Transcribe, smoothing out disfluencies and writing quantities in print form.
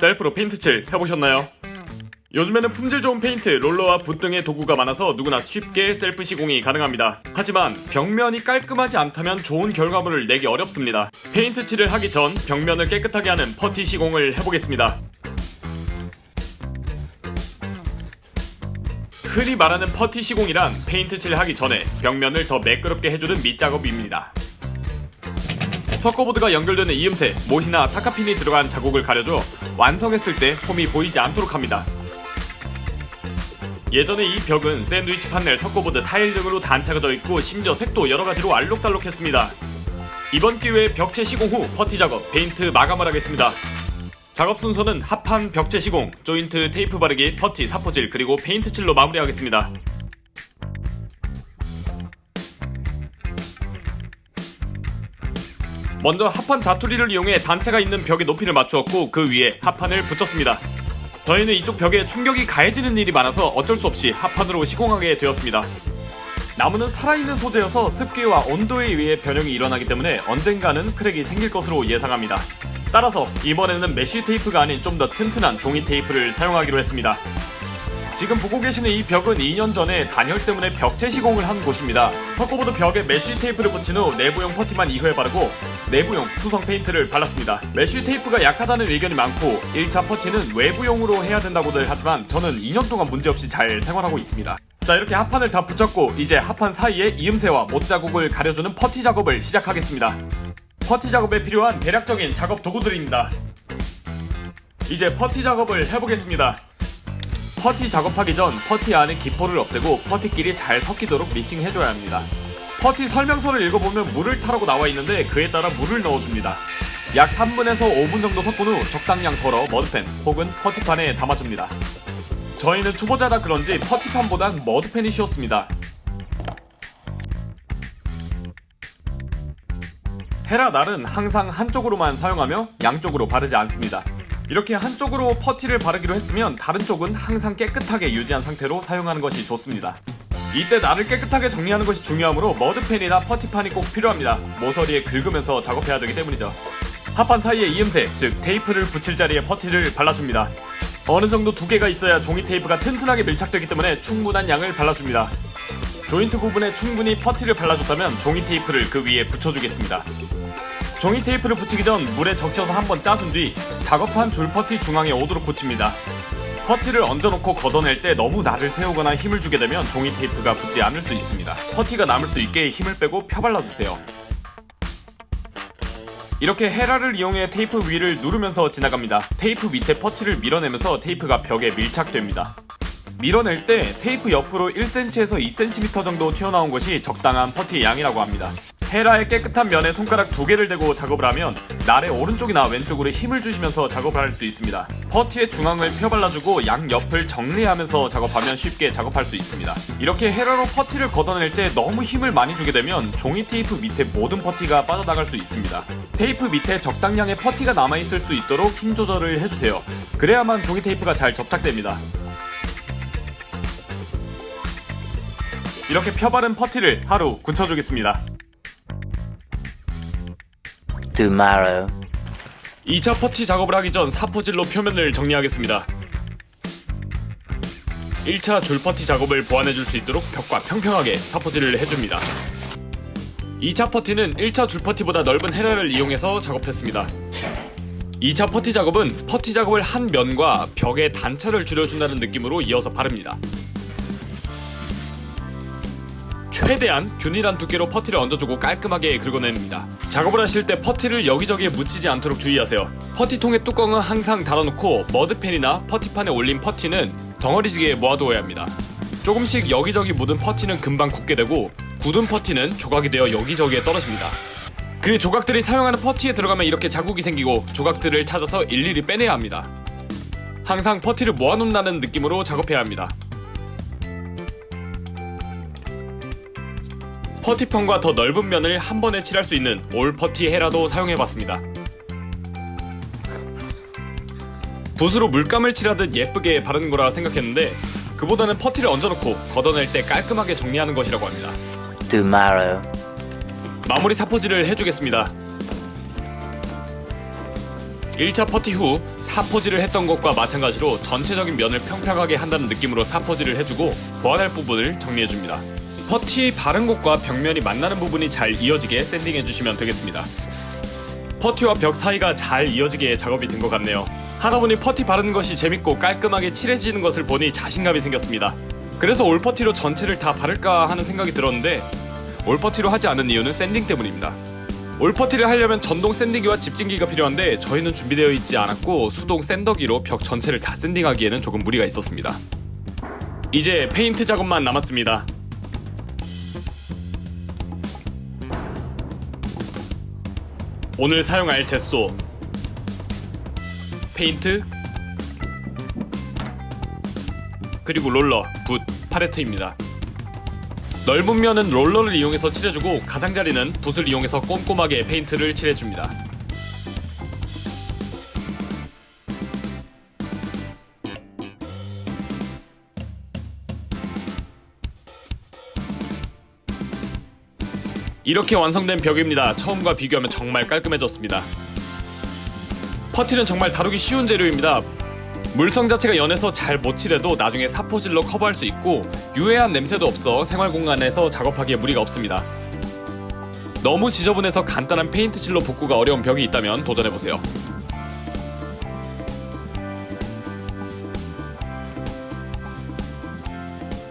셀프로 페인트칠 해보셨나요? 요즘에는 품질 좋은 페인트, 롤러와 붓 등의 도구가 많아서 누구나 쉽게 셀프 시공이 가능합니다. 하지만 벽면이 깔끔하지 않다면 좋은 결과물을 내기 어렵습니다. 페인트 칠을 하기 전 벽면을 깨끗하게 하는 퍼티 시공을 해보겠습니다. 흔히 말하는 퍼티 시공이란 페인트 칠을 하기 전에 벽면을 더 매끄럽게 해주는 밑작업입니다. 석고보드가 연결되는 이음새, 못이나 타카핀이 들어간 자국을 가려줘 완성했을 때 홈이 보이지 않도록 합니다. 예전에 이 벽은 샌드위치 판넬, 석고보드, 타일 등으로 단차가 져 있고 심지어 색도 여러가지로 알록달록했습니다. 이번 기회에 벽체 시공 후 퍼티 작업, 페인트 마감을 하겠습니다. 작업 순서는 합판 벽체 시공, 조인트 테이프 바르기, 퍼티, 사포질, 그리고 페인트 칠로 마무리하겠습니다. 먼저 합판 자투리를 이용해 단차가 있는 벽의 높이를 맞추었고 그 위에 합판을 붙였습니다. 저희는 이쪽 벽에 충격이 가해지는 일이 많아서 어쩔 수 없이 합판으로 시공하게 되었습니다. 나무는 살아있는 소재여서 습기와 온도에 의해 변형이 일어나기 때문에 언젠가는 크랙이 생길 것으로 예상합니다. 따라서 이번에는 메쉬 테이프가 아닌 좀 더 튼튼한 종이 테이프를 사용하기로 했습니다. 지금 보고 계시는 이 벽은 2년 전에 단열 때문에 벽체 시공을 한 곳입니다. 석고보드 벽에 메쉬 테이프를 붙인 후 내부용 퍼티만 2회 바르고 내부용 수성 페인트를 발랐습니다. 메쉬 테이프가 약하다는 의견이 많고 1차 퍼티는 외부용으로 해야 된다고들 하지만 저는 2년 동안 문제없이 잘 생활하고 있습니다. 자, 이렇게 합판을 다 붙였고 이제 합판 사이에 이음새와 못 자국을 가려주는 퍼티 작업을 시작하겠습니다. 퍼티 작업에 필요한 대략적인 작업 도구들입니다. 이제 퍼티 작업을 해보겠습니다. 퍼티 작업하기 전 퍼티 안에 기포를 없애고 퍼티끼리 잘 섞이도록 믹싱해줘야 합니다. 퍼티 설명서를 읽어보면 물을 타라고 나와 있는데 그에 따라 물을 넣어줍니다. 약 3분에서 5분 정도 섞은 후 적당량 덜어 머드팬 혹은 퍼티판에 담아줍니다. 저희는 초보자라 그런지 퍼티판보단 머드팬이 쉬웠습니다. 헤라 날은 항상 한쪽으로만 사용하며 양쪽으로 바르지 않습니다. 이렇게 한쪽으로 퍼티를 바르기로 했으면 다른 쪽은 항상 깨끗하게 유지한 상태로 사용하는 것이 좋습니다. 이때 날을 깨끗하게 정리하는 것이 중요하므로 머드펜이나 퍼티판이 꼭 필요합니다. 모서리에 긁으면서 작업해야 되기 때문이죠. 합판 사이에 이음새, 즉 테이프를 붙일 자리에 퍼티를 발라줍니다. 어느 정도 두께가 있어야 종이 테이프가 튼튼하게 밀착되기 때문에 충분한 양을 발라줍니다. 조인트 부분에 충분히 퍼티를 발라줬다면 종이 테이프를 그 위에 붙여주겠습니다. 종이 테이프를 붙이기 전 물에 적셔서 한번 짜준 뒤 작업한 줄 퍼티 중앙에 오도록 붙입니다. 퍼티를 얹어놓고 걷어낼 때 너무 날을 세우거나 힘을 주게 되면 종이 테이프가 붙지 않을 수 있습니다. 퍼티가 남을 수 있게 힘을 빼고 펴발라주세요. 이렇게 헤라를 이용해 테이프 위를 누르면서 지나갑니다. 테이프 밑에 퍼티를 밀어내면서 테이프가 벽에 밀착됩니다. 밀어낼 때 테이프 옆으로 1cm에서 2cm 정도 튀어나온 것이 적당한 퍼티의 양이라고 합니다. 헤라의 깨끗한 면에 손가락 2개를 대고 작업을 하면 날의 오른쪽이나 왼쪽으로 힘을 주시면서 작업을 할 수 있습니다. 퍼티의 중앙을 펴발라주고 양옆을 정리하면서 작업하면 쉽게 작업할 수 있습니다. 이렇게 헤라로 퍼티를 걷어낼 때 너무 힘을 많이 주게 되면 종이 테이프 밑에 모든 퍼티가 빠져나갈 수 있습니다. 테이프 밑에 적당량의 퍼티가 남아있을 수 있도록 힘 조절을 해주세요. 그래야만 종이 테이프가 잘 접착됩니다. 이렇게 펴바른 퍼티를 하루 굳혀주겠습니다. Tomorrow. 2차 퍼티 작업을 하기 전 사포질로 표면을 정리하겠습니다. 1차 줄 퍼티 작업을 보완해줄 수 있도록 벽과 평평하게 사포질을 해줍니다. 2차 퍼티는 1차 줄 퍼티보다 넓은 헤라를 이용해서 작업했습니다. 2차 퍼티 작업은 퍼티 작업을 한 면과 벽의 단차를 줄여준다는 느낌으로 이어서 바릅니다. 최대한 균일한 두께로 퍼티를 얹어주고 깔끔하게 긁어냅니다. 작업을 하실 때 퍼티를 여기저기에 묻히지 않도록 주의하세요. 퍼티통의 뚜껑은 항상 닫아놓고 머드펜이나 퍼티판에 올린 퍼티는 덩어리지게 모아두어야 합니다. 조금씩 여기저기 묻은 퍼티는 금방 굳게 되고 굳은 퍼티는 조각이 되어 여기저기에 떨어집니다. 그 조각들이 사용하는 퍼티에 들어가면 이렇게 자국이 생기고 조각들을 찾아서 일일이 빼내야 합니다. 항상 퍼티를 모아놓는다는 느낌으로 작업해야 합니다. 퍼티판과 더 넓은 면을 한 번에 칠할 수 있는 올 퍼티 헤라도 사용해봤습니다. 붓으로 물감을 칠하듯 예쁘게 바르는 거라 생각했는데 그보다는 퍼티를 얹어놓고 걷어낼 때 깔끔하게 정리하는 것이라고 합니다. Tomorrow. 마무리 사포질을 해주겠습니다. 1차 퍼티 후 사포질을 했던 것과 마찬가지로 전체적인 면을 평평하게 한다는 느낌으로 사포질을 해주고 보완할 부분을 정리해줍니다. 퍼티 바른 곳과 벽면이 만나는 부분이 잘 이어지게 샌딩해주시면 되겠습니다. 퍼티와 벽 사이가 잘 이어지게 작업이 된 것 같네요. 하다보니 퍼티 바르는 것이 재밌고 깔끔하게 칠해지는 것을 보니 자신감이 생겼습니다. 그래서 올퍼티로 전체를 다 바를까 하는 생각이 들었는데 올퍼티로 하지 않은 이유는 샌딩 때문입니다. 올퍼티를 하려면 전동 샌딩기와 집진기가 필요한데 저희는 준비되어 있지 않았고 수동 샌더기로 벽 전체를 다 샌딩하기에는 조금 무리가 있었습니다. 이제 페인트 작업만 남았습니다. 오늘 사용할 젯소, 페인트, 그리고 롤러, 붓, 팔레트입니다. 넓은 면은 롤러를 이용해서 칠해주고 가장자리는 붓을 이용해서 꼼꼼하게 페인트를 칠해줍니다. 이렇게 완성된 벽입니다. 처음과 비교하면 정말 깔끔해졌습니다. 퍼티는 정말 다루기 쉬운 재료입니다. 물성 자체가 연해서 잘 못 칠해도 나중에 사포질로 커버할 수 있고 유해한 냄새도 없어 생활 공간에서 작업하기에 무리가 없습니다. 너무 지저분해서 간단한 페인트 칠로 복구가 어려운 벽이 있다면 도전해보세요.